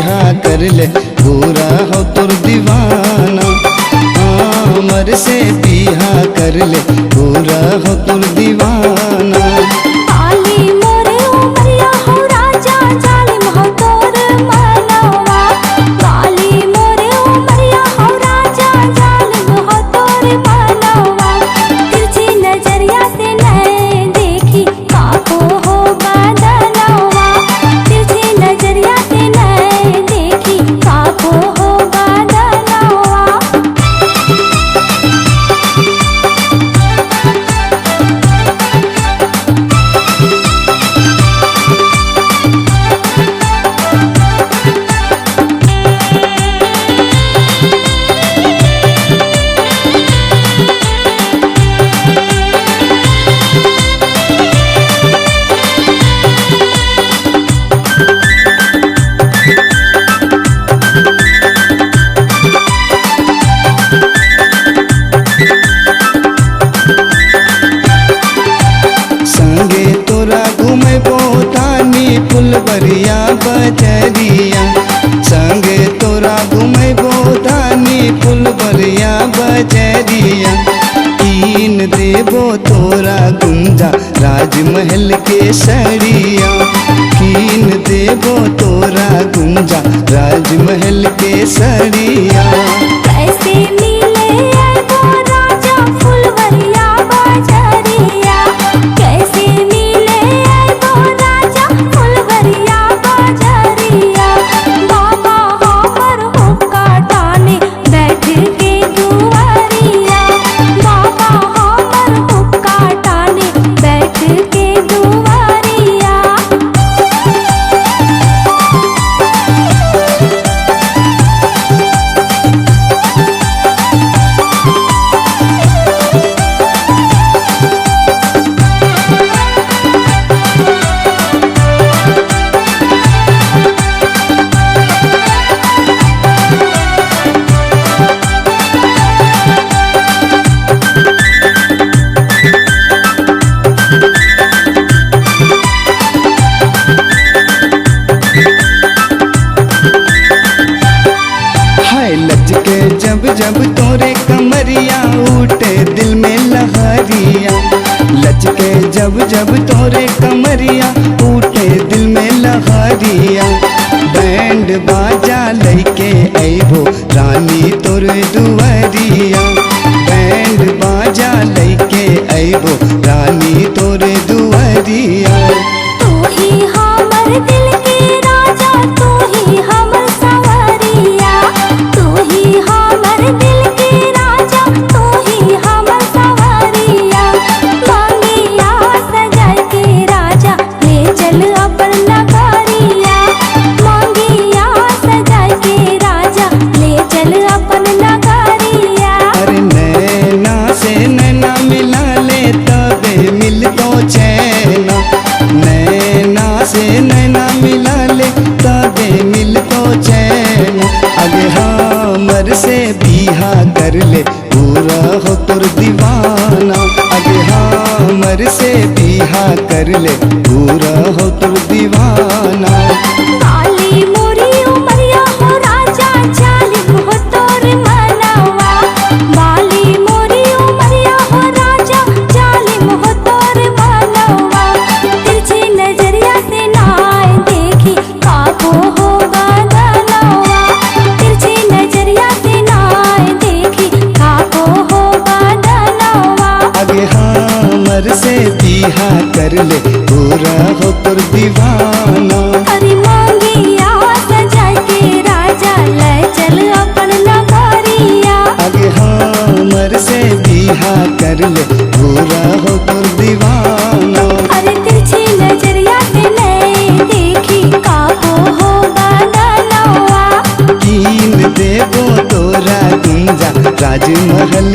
बिहा कर ले पूरा हो तुर दीवाना। हमर से बिहा कर ले पूरा हो तुर दीवाना। बाली मोरे उमरिया हो राजा जालिम हो तोर मनवा। बाली मोरे उमरिया हो राजा जालिम हो तोर मनवा। तिरछी नजरिया से नए देखी काको हो बदनवा। तिरछी नजरिया से नए देखी काको हो बदनवा। संगे तोरा घूमे बोतानी फुलवरिया बजरिया। संगे तोरा घूमे बोतानी फुलवरिया बजरिया। कीन देबो तोरा गुंजा राजमहल के सरिया। कीन देबो तोरा गुंजा राजमहल के सरिया। कैसे मिले वो राजा फुलवरिया बजरिया। कैसे मिले वो राजा फुलवरिया बजरिया। बाबा हमर हुक्का टाने बैठ के दुआरिया। बाबा हमर हुक्का टाने बैठ के दुआरिया। हाय लचके जब जब तोरे कमरिया उठे दिल में लहरिया। लचके जब जब तोरे कमरिया उठे दिल में लहरिया। बैंड बाजा लैके अइबो रानी तोरे दुआरिया। बैंड बाजा लैके अइबो रानी तोरे दुआरिया। तू ही हमर दिल के राजा तू ही हमर सवरिया। तू ही हमर दिल के राजा तू ही हमर सवरिया। मांगिया सजा के राजा ले चल अपन नगरिया। मांगिया सजा के राजा ले चल अपन नगरिया। अरे नैना से नैना मिला ले तबे मिल तो चैना। नैना से नैना मिला ले तबे मिल तो चैना। अगे हमर से बिहा कर ले पूरा हो तुर दीवाना। अगे हमर से बिहा कर ले पूरा हो तुर दीवाना। बाली मोरी उमरिया हो राजा जालिम हो तोर मनवा। बाली मोरी उमरिया हो राजा जालिम हो तोर मनवा। तिरछी नजरिया से नाय देखी काको हो बदनवा। तिरछी नजरिया से नाय देखी काको हो बदनवा। अगे हमर से बिहा कर ले पूरा हो तुर दीवाना। अरे मांगिया सजा के राजा ले चल अपन नगरिया। अगे हमर से बिहा कर ले पूरा हो तुर दीवाना। अरे तिरछी नजरिया से नए देखी काको हो बदनवा। कीन देबो तोरा गुंजा राजमहल